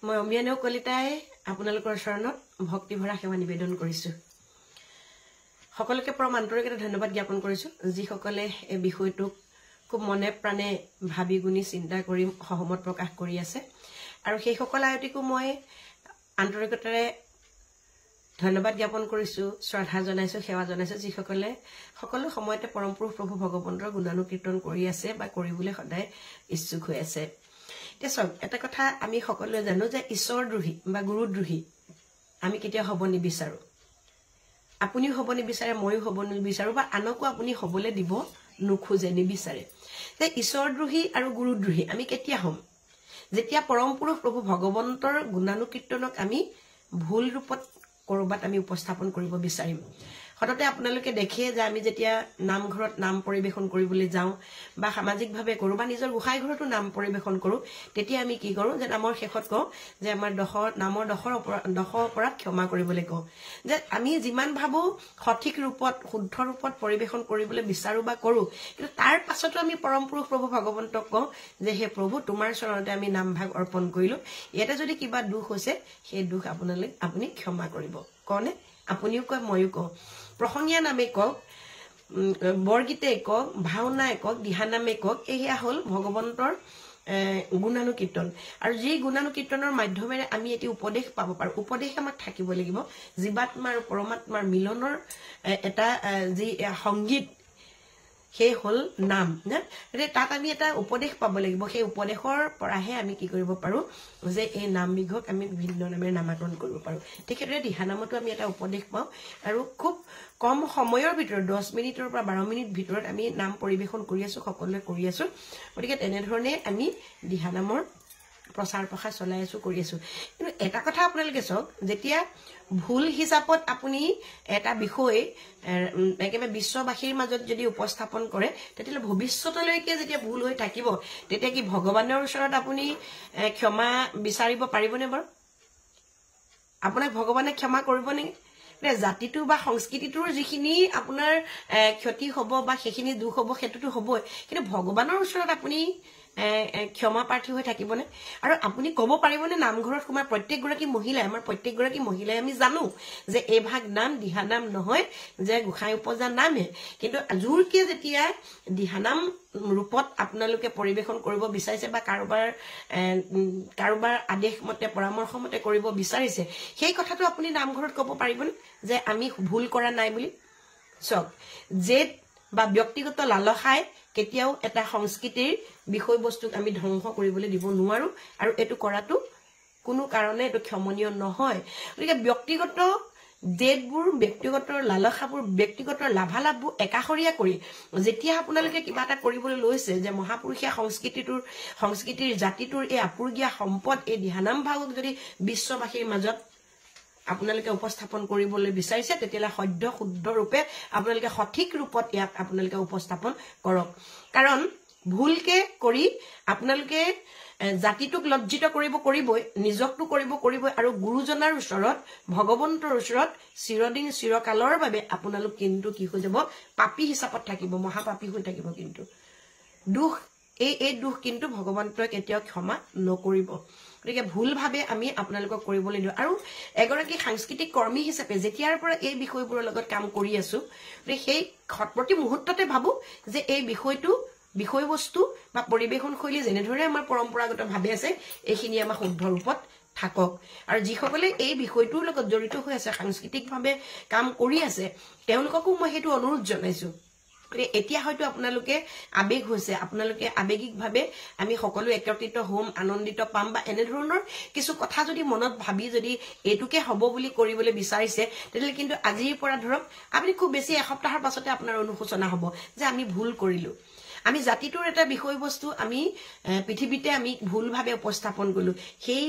মই অমিয়ানেও কলিতাই আপোনালোকৰ চৰণত ভক্তি ভৰা সেৱা নিবেদন কৰিছো সকলোকে পৰম আন্তৰিকতাৰে ধন্যবাদ জ্ঞাপন কৰিছো যিসকলে এই বিষয়টোক খুব মনে প্ৰাণে ভাবি গুণি চিন্তা কৰি সহমত প্ৰকাশ কৰি আছে আৰু সেই সকল আয়তিকো মই আন্তৰিকতাৰে ধন্যবাদ জ্ঞাপন কৰিছো শ্ৰদ্ধা জনাইছো সেৱা জনাইছো যিসকলে সকলো সময়তে পৰম পুৰুষ প্ৰভু ভগৱন্তৰ গুণানুকীৰ্তন কৰি আছে বা কৰিবলৈ সদায় ইচ্ছুক হৈ আছে তেছক এটা কথা আমি সকলোৱে জানো যে ঈশ্বৰদ্ৰোহী বা গুৰুদ্ৰোহী আমি কেতিয়া হ'ব নিবিচাৰো আপুনিও হ'ব নিবিচাৰে মইও হ'ব নিবিচাৰো বা আনকো আপুনি হ'বলৈ দিব নুখোজে নিবিচাৰে যে ঈশ্বৰদ্ৰোহী আৰু গুৰুদ্ৰোহী আমি কেতিয়া হ'ম যেতিয়া পৰম পুৰুষ প্ৰভু ভগৱন্তৰ গুণানুকীৰ্তনক আমি ভুল ৰূপত কৰবাত আমি উপস্থাপন কৰিব বিচাৰিম হঠাতে আপোনালোকে দেখে যে আমি যেতিয়া নামঘৰত নাম পৰিবেশন কৰিবলৈ যাওঁ বা সামাজিকভাৱে কৰো বা নিজৰ গোসাই ঘৰতো নাম পৰিবেশন কৰো তেতিয়া আমি কি কৰো যে নামৰ শেষত কওঁ যে আমাৰ নামৰ দহৰ অপৰাধ ক্ষমা কৰিবলৈ কওঁ যে আমি যিমান ভাবো সঠিক ৰূপত শুদ্ধ ৰূপত পৰিবেশন কৰিবলৈ বিচাৰো বা কৰো কিন্তু তাৰ পাছতো আমি পৰম পুৰুষ প্ৰভু ভগৱন্তক কওঁ যে হে প্ৰভু তোমাৰ চৰণতে আমি নামভাগ অৰ্পণ কৰিলো ইয়াতে যদি কিবা দুখ হৈছে সেই দুখ আপুনি ক্ষমা কৰিব কনে আপুনিও কয় মইও কওঁ প্ৰসংগীয়া নামে কক বৰগীতে কক ভাওনাই কক দিহানামে কক এয়া হল ভগৱন্তৰ গুণানুকীৰ্তন আৰু যি গুণানুকীৰ্তনৰ মাধ্যমেৰে আমি এটি উপদেশ পাব পাৰো উপদেশ আমাক থাকিব লাগিব জীৱাত্মা আৰু পৰমাত্মাৰ মিলনৰ এটা যি সংগীত সেই হল নাম না তাত আমি এটা উপদেশ পাব লাগিব সেই উপদেশৰ পৰাহে আমি কি কৰিব পাৰো যে এই নাম বিঘক আমি বিভিন্ন নামেৰে নামাকৰণ কৰিব পাৰো তেখেতৰে দিহানামতো আমি এটা উপদেশ পাওঁ আৰু খুব কম সময়ৰ ভিতৰত 10 মিনিটৰ পৰা 12 মিনিট ভিতৰত আমি নাম পৰিবেশন কৰি আছো সকলোৱে কৰি আছো গতিকে তেনেধৰণে আমি দিহানামৰ প্ৰচাৰ প্ৰসাৰ চলাই আছো কৰি আছো কিন্তু এটা কথা আপোনালোকে চাওক যেতিয়া ভুল হিচাপত আপুনি এটা বিষয় একেবাৰে বিশ্ববাসীৰ মাজত যদি উপস্থাপন কৰে তেতিয়া ভৱিষ্যতলৈকে যেতিয়া ভুল হৈ থাকিব তেতিয়া কি ভগৱানৰ ওচৰত আপুনি ক্ষমা বিচাৰিব পাৰিবনে বাৰু আপোনাক ভগৱানে ক্ষমা কৰিব নেকি জাতিটো বা সংস্কৃতিটোৰ যিখিনি আপোনাৰ ক্ষতি হ'ব বা সেইখিনি দুখ হ'ব সেইটোতো হ'বই কিন্তু ভগৱানৰ ওচৰত আপুনি ক্ষমা প্ৰাৰ্থী হৈ থাকিবনে আৰু আপুনি ক'ব পাৰিবনে নামঘৰত সোমাই প্ৰত্যেকগৰাকী মহিলাই আমাৰ প্ৰত্যেকগৰাকী মহিলাই আমি জানো যে এই ভাগ নাম দিহানাম নহয় যে গোসাই উপজা নামে কিন্তু জোৰকে যেতিয়া দিহানাম ৰূপত আপোনালোকে পৰিবেশন কৰিব বিচাৰিছে বা কাৰোবাৰ আদেশ মতে পৰামৰ্শ মতে কৰিব বিচাৰিছে সেই কথাটো আপুনি নামঘৰত ক'ব পাৰিবনে যে আমি ভুল কৰা নাই বুলি চক জেদ বা ব্যক্তিগত লালসাই কেতিয়াও এটা সংস্কৃতিৰ বিষয়বস্তুক আমি ধ্বংস কৰিবলৈ দিব নোৱাৰো আৰু এটো কৰাটো কোনো কাৰণে এটো ক্ষমনীয় নহয় গতিকে ব্যক্তিগত জেদবোৰ ব্যক্তিগত লালসাবোৰ ব্যক্তিগত লাভালাভবোৰ একাখৰীয়া কৰি যেতিয়া আপোনালোকে কিবা এটা কৰিবলৈ লৈছে যে মহাপুৰুষীয়া সংস্কৃতিৰ জাতিটোৰ এই আপুৰুগীয়া সম্পদ এই দিহানাম ভাগক যদি বিশ্ববাসীৰ মাজত আপোনালোকে উপস্থাপন কৰিবলৈ বিচাৰিছে তেতিয়ালে সদ্য শুদ্ধ ৰূপে আপোনালোকে সঠিক ৰূপত ইয়াক আপোনালোকে উপস্থাপন কৰক কাৰণ ভুলকে কৰি আপোনালোকে জাতিটোক লজ্জিত কৰিবই নিজকটো কৰিবই আৰু গুৰুজনাৰ ওচৰত ভগৱন্তৰ ওচৰত চিৰদিন চিৰকালৰ বাবে আপোনালোক কিন্তু কি হৈ যাব পাপী হিচাপত থাকিব মহাপাপী হৈ থাকিব কিন্তু দুখ এই দুখ কিন্তু ভগৱন্তই কেতিয়াও ক্ষমা নকৰিব গতিকে ভুল ভাবে আমি আপোনালোকক কৰিবলৈ দিও আৰু এগৰাকী সাংস্কৃতিক কৰ্মী হিচাপে যেতিয়াৰ পৰা এই বিষয়বোৰৰ লগত কাম কৰি আছো সেই প্ৰতি মুহূৰ্ততে ভাবো যে এই বিষয়বস্তু বা পৰিবেশন শৈলী যেনেদৰে আমাৰ পৰম্পৰাগত ভাবে আছে এইখিনি আমাৰ শুদ্ধ ৰূপত থাকক আৰু যিসকলে এই বিষয়টোৰ লগত জড়িত হৈ আছে সাংস্কৃতিকভাৱে কাম কৰি আছে তেওঁলোককো মই হেতু অনুৰোধ জনাইছো এতিয়া হয়তো আপোনালোকে আবেগ হৈছে আপোনালোকে আবেগিকভাৱে আমি সকলো একত্ৰিত হোম আনন্দিত পাম বা এনে ধৰণৰ কিছু কথা যদি মনত ভাবি যদি এটুকে হ'ব বুলি কৰিবলৈ বিচাৰিছে তেতিয়ালে কিন্তু আজিৰ পৰা ধৰক আপুনি খুব বেছি এসপ্তাহৰ পাছতে আপোনাৰ অনুশোচনা হ'ব যে আমি ভুল কৰিলো আমি জাতিটোৰ এটা বিষয়বস্তু আমি পৃথিৱীতে আমি ভুলভাৱে উপস্থাপন কৰিলো সেই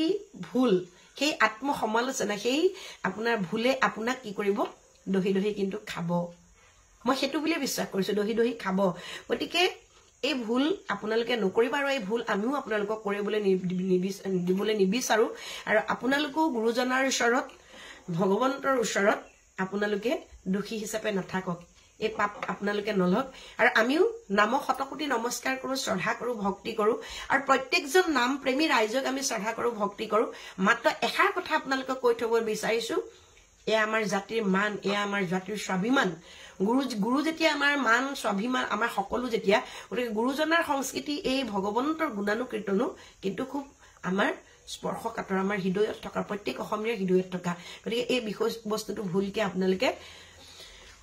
ভুল সেই আত্মসমালোচনা সেই আপোনাৰ ভুলে আপোনাক কি কৰিব দহি কিন্তু খাব মই হেতু বুলি বিশ্বাস কৰিছো দহি খাব গতিকে এই ভুল আপোনালোকে নকৰিবা আৰু এই ভুল আমিও আপোনালোকক কৰিবলৈ দিবলৈ নিবিচাৰো আৰু আপোনালোকো গুৰুজনাৰ ওচৰত ভগৱন্তৰ ওচৰত আপোনালোকে দোষী হিচাপে নাথাকক এই পাপ আপোনালোকে নলওক আৰু আমিও নামক শতকোটি নমস্কাৰ কৰো শ্ৰদ্ধা কৰো ভক্তি কৰো আৰু প্ৰত্যেকজন নাম প্ৰেমী ৰাইজক আমি শ্ৰদ্ধা কৰো ভক্তি কৰো মাত্ৰ এষাৰ কথা আপোনালোকক কৈ থব বিচাৰিছো এয়া আমাৰ জাতিৰ মান এয়া আমাৰ জাতিৰ স্বাভিমান গুৰু যেতিয়া আমাৰ মান স্বাভিমান আমাৰ সকলো যেতিয়া গতিকে গুৰুজনাৰ সংস্কৃতি এই ভগৱন্তৰ গুণানুকীৰ্তনো কিন্তু খুব আমাৰ স্পৰ্শকাতৰ আমাৰ হৃদয়ত থকা প্ৰত্যেক অসমীয়াৰ হৃদয়ত থকা গতিকে এই বিষয় বস্তুটো ভুলকে আপোনালোকে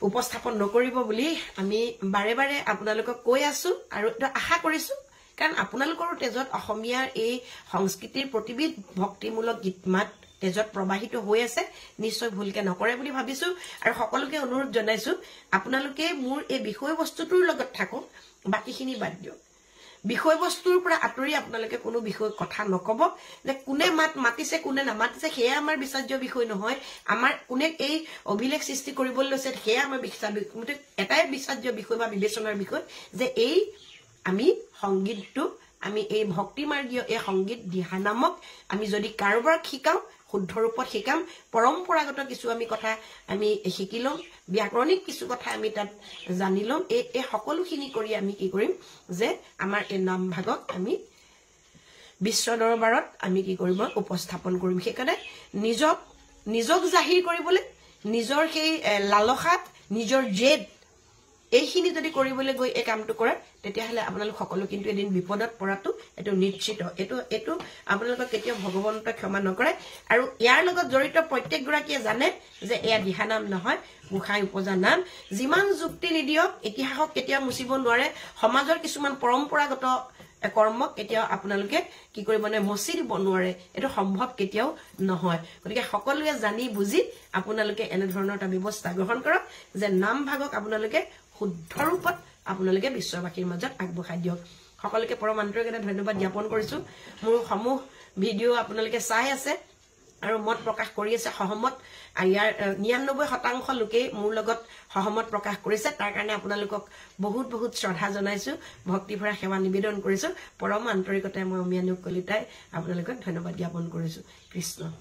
উপস্থাপন নকৰিব বুলি আমি বাৰে বাৰে আপোনালোকক কৈ আছো আৰু এটা আশা কৰিছো কাৰণ আপোনালোকৰ তেজত অসমীয়াৰ এই সংস্কৃতিৰ প্ৰতিবিধ ভক্তিমূলক গীত মাত তেজত প্ৰবাহিত হৈ আছে নিশ্চয় ভুলকে নকৰে বুলি ভাবিছো আৰু সকলোকে অনুৰোধ জনাইছো আপোনালোকে মোৰ এই বিষয়বস্তুটোৰ লগত থাকক বাকিখিনি বাদ দিয়ক বিষয়বস্তুৰ পৰা আঁতৰি আপোনালোকে কোনো বিষয় কথা নকব যে কোনে মাতিছে কোনে নামাতিছে সেয়া আমাৰ বিচাৰ্য বিষয় নহয় আমাৰ কোনে এই অভিলেখ সৃষ্টি কৰিবলৈ লৈছে সেয়া আমাৰ এটাই বিচাৰ্য বিষয় বা বিবেচনাৰ বিষয় যে এই আমি সংগীতটো আমি এই ভক্তিমাৰ্গীয় এই সংগীত দিহানামক আমি যদি কাৰোবাক শিকাও শুদ্ধ ৰূপত শিকাম পৰম্পৰাগত কিছু আমি কথা আমি শিকি লম ব্যাকৰণিক কিছু কথা আমি তাত জানি লম এই সকলোখিনি কৰি আমি কি কৰিম যে আমাৰ এই নামভাগক আমি বিশ্ব দৰবাৰত আমি কি কৰিব উপস্থাপন কৰিম সেইকাৰণে নিজক জাহিৰ কৰিবলৈ নিজৰ সেই লালসাত নিজৰ জেদ এইখিনি যদি কৰিবলৈ গৈ এই কামটো কৰে তেতিয়াহলে আপোনালোক সকলো কিন্তু এদিন বিপদত পৰাটো এটো নিশ্চিত এটো আপোনালোকক কেতিয়াও ভগৱন্তই ক্ষমা নকৰে আৰু ইয়াৰ লগত জড়িত প্ৰত্যেকগৰাকীয়ে জানে যে এয়া দিহানাম নহয় গোসাই উপজা নাম যিমান যুক্তি নিদিয়ক ইতিহাসক কেতিয়াও মুচিব নোৱাৰে সমাজৰ কিছুমান পৰম্পৰাগত কৰ্মক কেতিয়াও আপোনালোকে কি কৰিব মচি দিব নোৱাৰে এটো সম্ভৱ কেতিয়াও নহয় গতিকে সকলোৱে জানি বুজি আপোনালোকে এনে ধৰণৰ এটা ব্যৱস্থা গ্ৰহণ কৰক যে নাম ভাগক আপোনালোকে শুদ্ধ ৰূপত আপোনালোকে বিশ্ববাসীৰ মাজত আগবঢ়াই দিয়ক সকলোকে পৰম আন্তৰিকভাৱে ধন্যবাদ জ্ঞাপন কৰিছো মোৰ সমূহ ভিডিঅ' আপোনালোকে চাই আছে আৰু মত প্ৰকাশ কৰি আছে সহমত ইয়াৰ 99% লোকে মোৰ লগত সহমত প্ৰকাশ কৰিছে তাৰ কাৰণে আপোনালোকক বহুত বহুত শ্ৰদ্ধা জনাইছো ভক্তি ভৰা সেৱা নিবেদন কৰিছো পৰম আন্তৰিকতাৰে মই অমিয়ানুক কলিতাই আপোনালোকক ধন্যবাদ জ্ঞাপন কৰিছো কৃষ্ণ